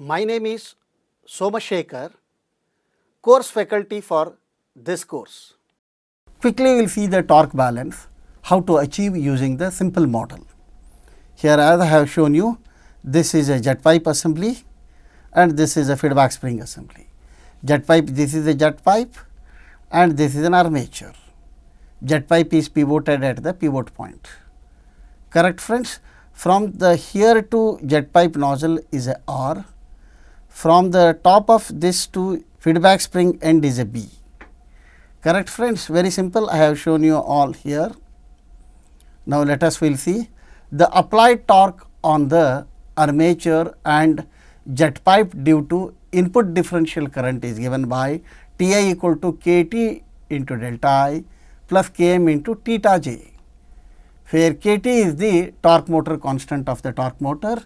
My name is Somashekar, course faculty for this course. Quickly we will see the torque balance, how to achieve using the simple model. Here as I have shown you, this is a jet pipe assembly and this is a feedback spring assembly. Jet pipe, this is a jet pipe and this is an armature. Jet pipe is pivoted at the pivot point. Correct friends? From the here to jet pipe nozzle is a R. From the top of this to feedback spring end is a B. Correct friends? Very simple. I have shown you all here. Now let us will see the applied torque on the armature and jet pipe due to input differential current is given by T I equal to K T into delta I plus K M into theta j, where K T is the torque motor constant of the torque motor,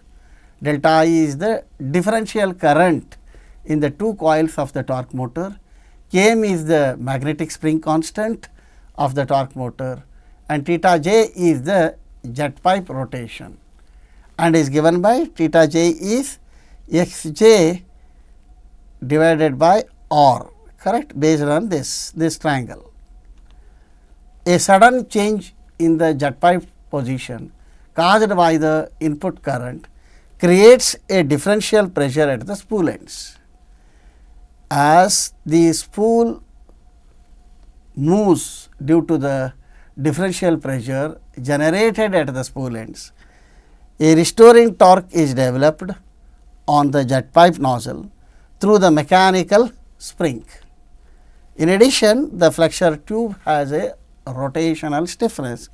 delta I is the differential current in the two coils of the torque motor, K M is the magnetic spring constant of the torque motor and theta j is the jet pipe rotation and is given by theta j is x j divided by r, correct, based on this triangle. A sudden change in the jet pipe position caused by the input current creates a differential pressure at the spool ends. As the spool moves due to the differential pressure generated at the spool ends, a restoring torque is developed on the jet pipe nozzle through the mechanical spring. In addition, the flexure tube has a rotational stiffness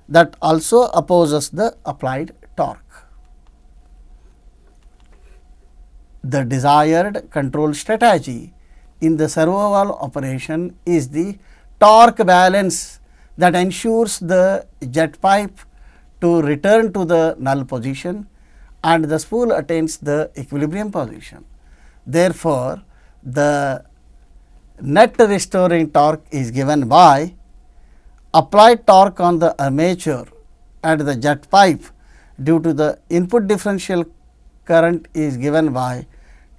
that also opposes the applied torque. The desired control strategy in the servo valve operation is the torque balance that ensures the jet pipe to return to the null position and the spool attains the equilibrium position. Therefore, the net restoring torque is given by applied torque on the armature and the jet pipe due to the input differential current is given by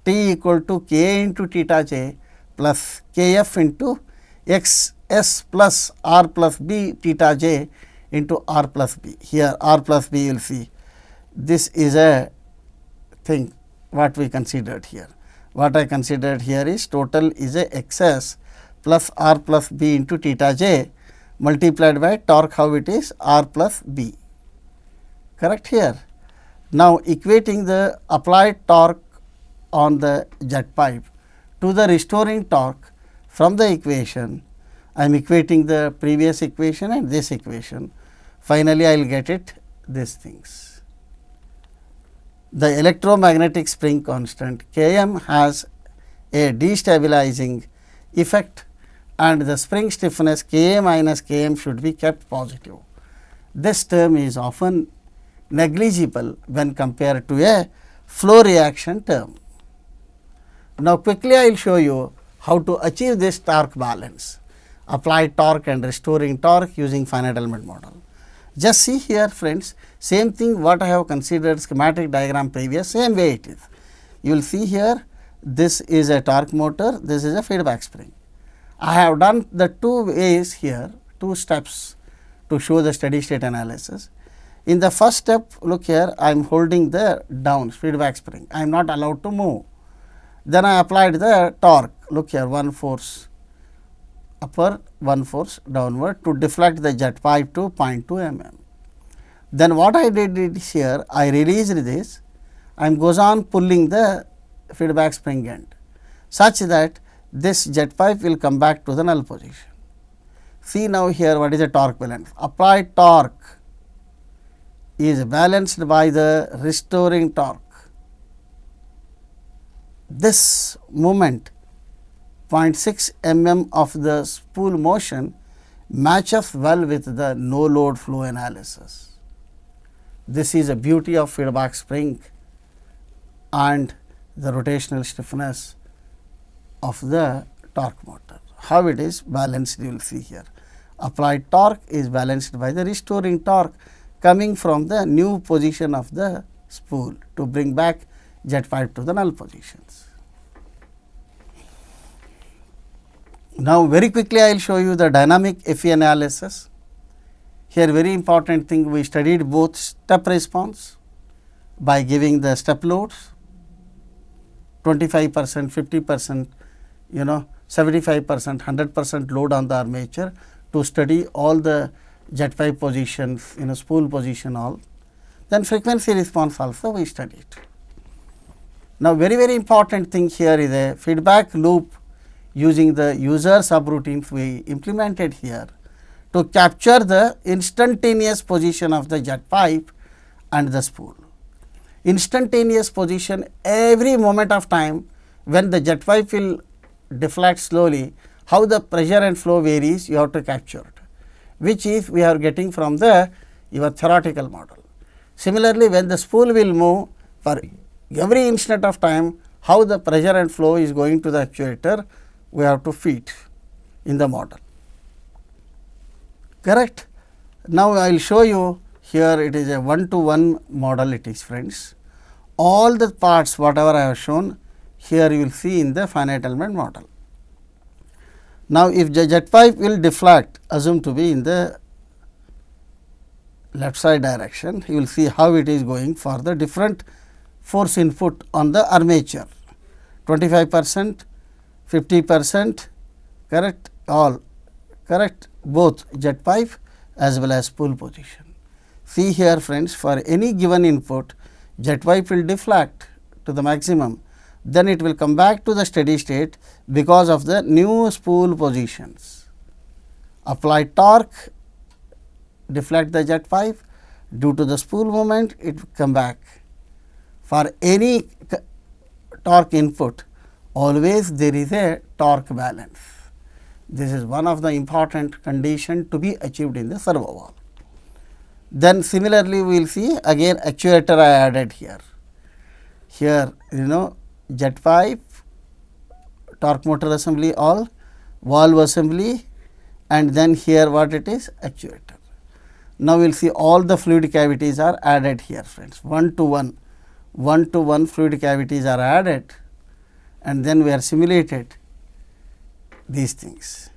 T equal to K into theta j plus K f into x s plus r plus b theta j into r plus b. Here r plus b you will see this is a thing what we considered here. What I considered here is total is a x s plus r plus b into theta j multiplied by torque, how it is r plus b, correct here. Now, equating the applied torque on the jet pipe to the restoring torque from the equation, I am equating the previous equation and this equation. Finally, I will get it these things. The electromagnetic spring constant K m has a destabilizing effect and the spring stiffness K a minus K m should be kept positive. This term is often negligible when compared to a flow reaction term. Now, quickly I will show you how to achieve this torque balance, applied torque and restoring torque using finite element model. Just see here friends, same thing what I have considered schematic diagram previous, same way it is. You will see here this is a torque motor, this is a feedback spring. I have done the two ways here, two steps to show the steady state analysis. In the first step, look here, I am holding the down feedback spring, I am not allowed to move. Then I applied the torque, look here, 1 force upper, 1 force downward to deflect the jet pipe to 0.2 mm. Then what I did is here, I released this and goes on pulling the feedback spring end, such that this jet pipe will come back to the null position. See now here what is the torque balance. Applied torque is balanced by the restoring torque. This movement 0.6 mm of the spool motion matches well with the no load flow analysis. This is a beauty of feedback spring and the rotational stiffness of the torque motor. How it is balanced you will see here. Applied torque is balanced by the restoring torque coming from the new position of the spool to bring back jet pipe to the null positions. Now, very quickly I will show you the dynamic FE analysis. Here very important thing, we studied both step response by giving the step loads 25%, 50%, 75%, 100% load on the armature to study all the jet pipe positions, spool position all. Then frequency response also we studied. Now, very important thing here is a feedback loop using the user subroutines we implemented here to capture the instantaneous position of the jet pipe and the spool. Instantaneous position, every moment of time when the jet pipe will deflect slowly, how the pressure and flow varies, you have to capture it, which is we are getting from the your theoretical model. Similarly, when the spool will move, for every instant of time, how the pressure and flow is going to the actuator, we have to feed in the model. Correct. Now, I will show you here, it is a one-to-one model, it is friends. All the parts whatever I have shown here you will see in the finite element model. Now, if the jet pipe will deflect, assume to be in the left side direction, you will see how it is going for the different force input on the armature, 25%, 50%, correct, all correct, both jet pipe as well as spool position. See here friends, for any given input, jet pipe will deflect to the maximum, then it will come back to the steady state because of the new spool positions. Apply torque, deflect the jet pipe, due to the spool movement it will come back. For any torque input, always there is a torque balance. This is one of the important condition to be achieved in the servo valve. Then similarly, we will see again actuator I added here. Here jet pipe, torque motor assembly all, valve assembly, and then here what it is, actuator. Now, we will see all the fluid cavities are added here friends, one to one fluid cavities are added, and then we are simulated these things.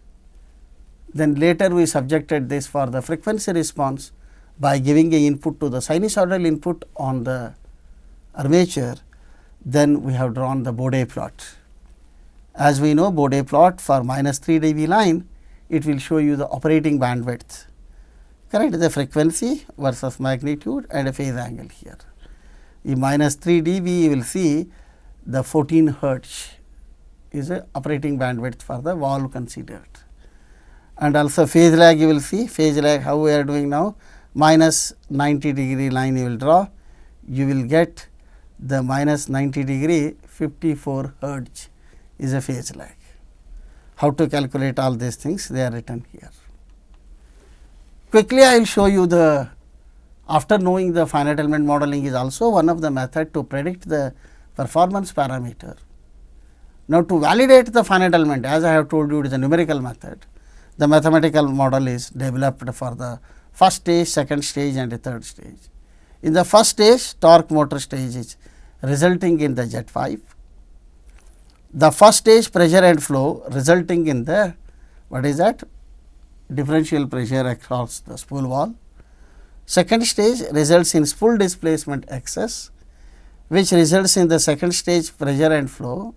Then later we subjected this for the frequency response by giving a input to the sinusoidal input on the armature. Then we have drawn the Bode plot. As we know, Bode plot for -3 dB line, it will show you the operating bandwidth, correct, the frequency versus magnitude and a phase angle here. In -3 dB, you will see the 14 hertz is a operating bandwidth for the valve considered. And also phase lag, you will see phase lag how we are doing now, -90 degree line you will draw, you will get the -90 degree 54 hertz is a phase lag. How to calculate all these things, they are written here. Quickly I will show you the, after knowing the finite element modeling is also one of the method to predict the performance parameter. Now, to validate the finite element, as I have told you, it is a numerical method. The mathematical model is developed for the first stage, second stage and the third stage. In the first stage, torque motor stage is resulting in the jet pipe. The first stage pressure and flow resulting in the, what is that, differential pressure across the spool valve. Second stage results in spool displacement excess, which results in the second stage pressure and flow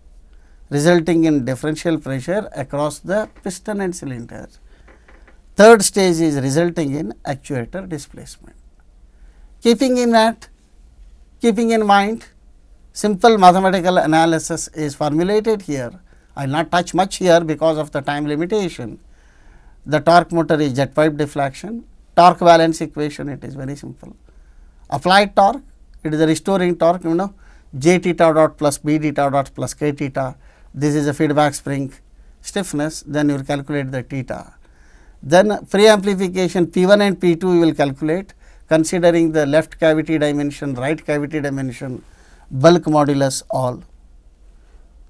resulting in differential pressure across the piston and cylinder. Third stage is resulting in actuator displacement. Keeping in mind, simple mathematical analysis is formulated here. I will not touch much here because of the time limitation. The torque motor is jet pipe deflection, torque balance equation, it is very simple. Applied torque, it is a restoring torque, j theta dot plus b theta dot plus k theta. This is a feedback spring stiffness, then you will calculate the theta. Then pre-amplification P1 and P2 you will calculate considering the left cavity dimension, right cavity dimension, bulk modulus all.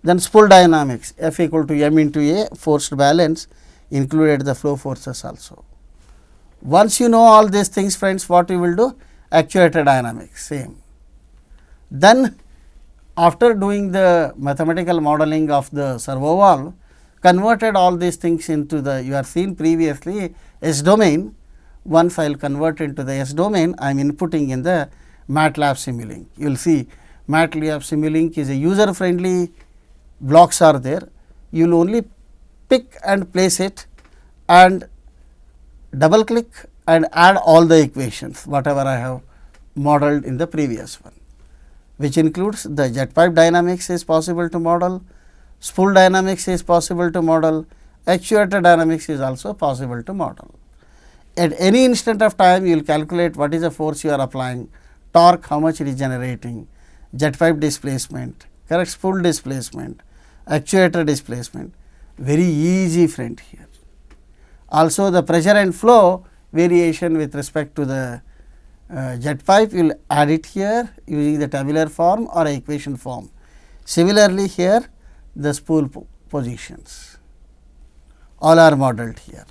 Then spool dynamics, F equal to m into A, forced balance included the flow forces also. Once you know all these things friends, what you will do? Actuator dynamics, same. Then after doing the mathematical modeling of the servo valve, converted all these things into the, you are seen previously S domain. Once I will convert into the S domain, I am inputting in the MATLAB Simulink. You will see MATLAB Simulink is a user friendly, blocks are there. You will only pick and place it and double click and add all the equations whatever I have modeled in the previous one, which includes the jet pipe dynamics is possible to model, spool dynamics is possible to model, actuator dynamics is also possible to model. At any instant of time, you will calculate what is the force you are applying, torque, how much it is generating, jet pipe displacement, correct, spool displacement, actuator displacement, very easy friend here. Also the pressure and flow variation with respect to the jet pipe, you will add it here using the tabular form or equation form. Similarly, here the spool positions all are modeled here.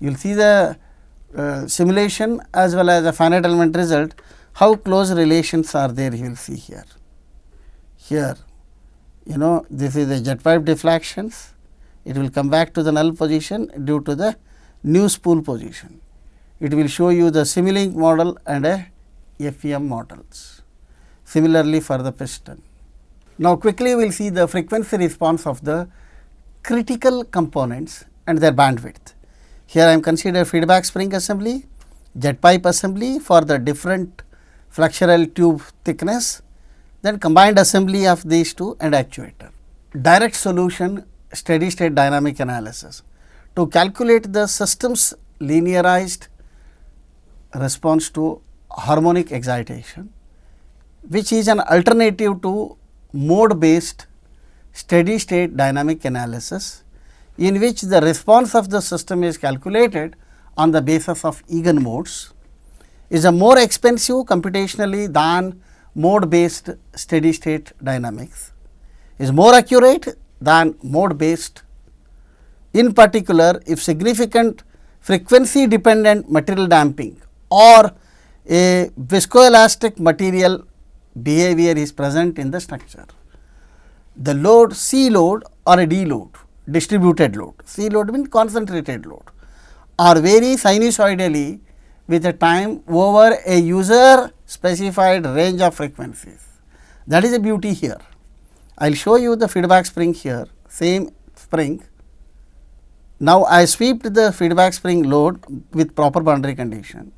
You will see the simulation as well as the finite element result, how close relations are there, you will see here. Here, you know, this is the jet pipe deflections, it will come back to the null position due to the new spool position. It will show you the Simulink model and a FEM models. Similarly, for the piston. Now, quickly we will see the frequency response of the critical components and their bandwidth. Here I am considering feedback spring assembly, jet pipe assembly for the different flexural tube thickness, then combined assembly of these two and actuator. Direct solution steady state dynamic analysis. To calculate the system's linearized response to harmonic excitation, which is an alternative to mode based steady state dynamic analysis, in which the response of the system is calculated on the basis of eigenmodes, is a more expensive computationally than mode based steady state dynamics, is more accurate than mode based. In particular, if significant frequency dependent material damping or a viscoelastic material behavior is present in the structure, the load C load or a D load, distributed load, C load means concentrated load, are vary sinusoidally with a time over a user specified range of frequencies. That is a beauty here. I will show you the feedback spring here, same spring. Now, I swept the feedback spring load with proper boundary condition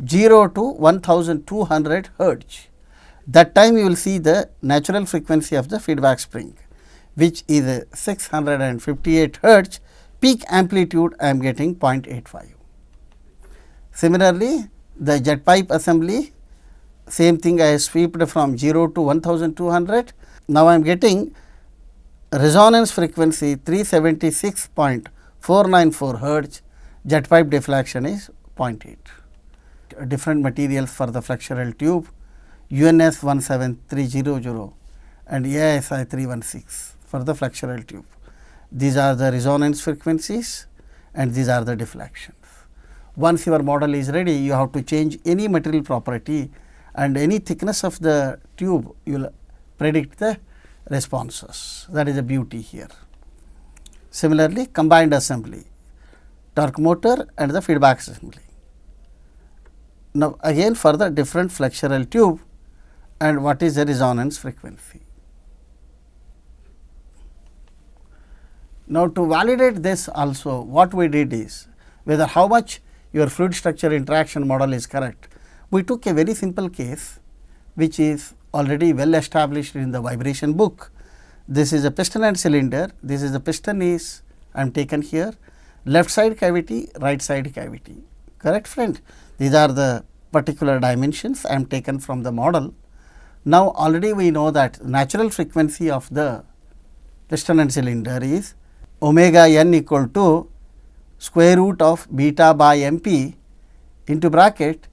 0 to 1200 hertz. That time you will see the natural frequency of the feedback spring, which is 658 hertz, peak amplitude I am getting 0.85. Similarly, the jet pipe assembly, same thing I swept from 0 to 1200. Now, I am getting resonance frequency 376.494 hertz, jet pipe deflection is 0.8. Different materials for the flexural tube, UNS 17300 and AISI 316 for the flexural tube. These are the resonance frequencies and these are the deflections. Once your model is ready, you have to change any material property and any thickness of the tube, you will predict the responses. That is a beauty here. Similarly, combined assembly, torque motor and the feedback assembly. Now, again for the different flexural tube and what is the resonance frequency. Now, to validate this also, what we did is whether how much your fluid structure interaction model is correct. We took a very simple case which is already well established in the vibration book. This is a piston and cylinder. This is the piston is I am taken here, left side cavity, right side cavity, correct friend. These are the particular dimensions I am taken from the model. Now, already we know that natural frequency of the piston and cylinder is omega n equal to square root of beta by mp into bracket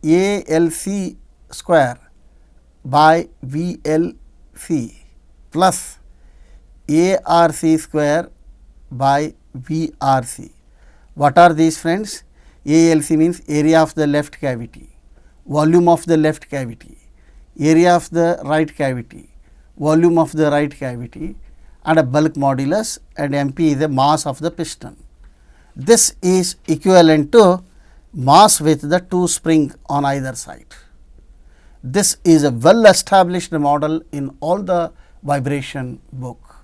ALC square by VLC plus ARC square by VRC. What are these friends? ALC means area of the left cavity, volume of the left cavity, area of the right cavity, volume of the right cavity and a bulk modulus, and MP is the mass of the piston. This is equivalent to mass with the 2 spring on either side. This is a well established model in all the vibration book.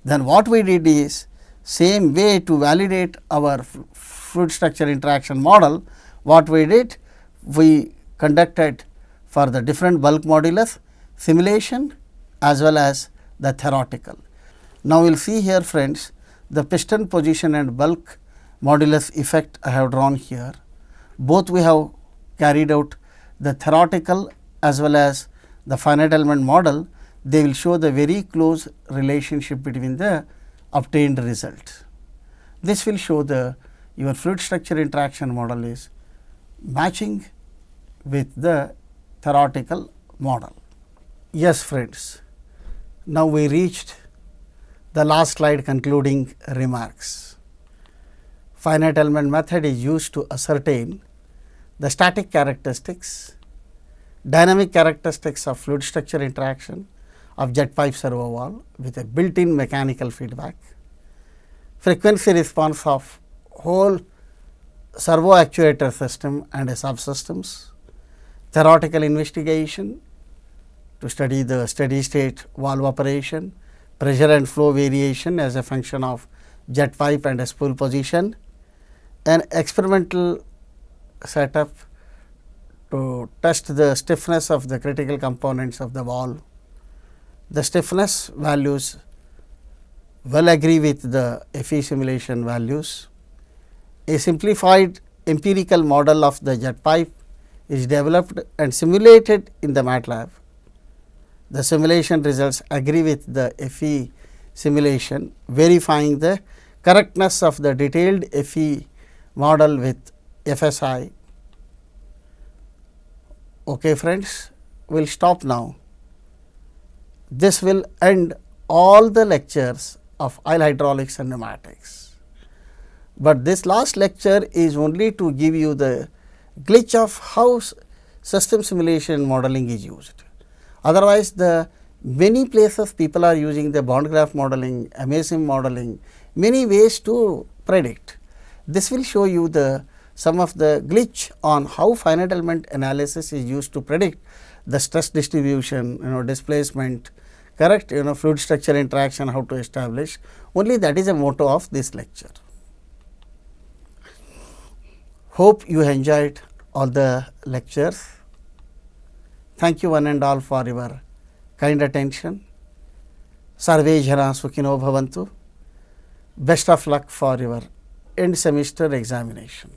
Then what we did is, same way to validate our fluid structure interaction model, what we did, we conducted for the different bulk modulus simulation as well as the theoretical. Now, we will see here friends, the piston position and bulk modulus effect I have drawn here. Both we have carried out the theoretical as well as the finite element model. They will show the very close relationship between the obtained result. This will show the your fluid structure interaction model is matching with the theoretical model. Yes friends, now we reached the last slide concluding remarks. Finite element method is used to ascertain the static characteristics, dynamic characteristics of fluid structure interaction of jet pipe servo valve with a built-in mechanical feedback, frequency response of whole servo actuator system and subsystems, theoretical investigation to study the steady state valve operation, pressure and flow variation as a function of jet pipe and spool position, an experimental setup to test the stiffness of the critical components of the valve. The stiffness values well agree with the FE simulation values. A simplified empirical model of the jet pipe is developed and simulated in the MATLAB. The simulation results agree with the FE simulation, verifying the correctness of the detailed FE model with FSI. Okay friends, we will stop now. This will end all the lectures of oil hydraulics and pneumatics, but this last lecture is only to give you the glitch of how system simulation modeling is used. Otherwise, the many places people are using the bond graph modeling, MASIM modeling, many ways to predict. This will show you the some of the glitch on how finite element analysis is used to predict the stress distribution, displacement, correct, fluid structure interaction, how to establish. Only that is a motto of this lecture. Hope you enjoyed all the lectures. Thank you one and all for your kind attention. Sarve jana sukhino bhavantu. Best of luck for your end semester examination.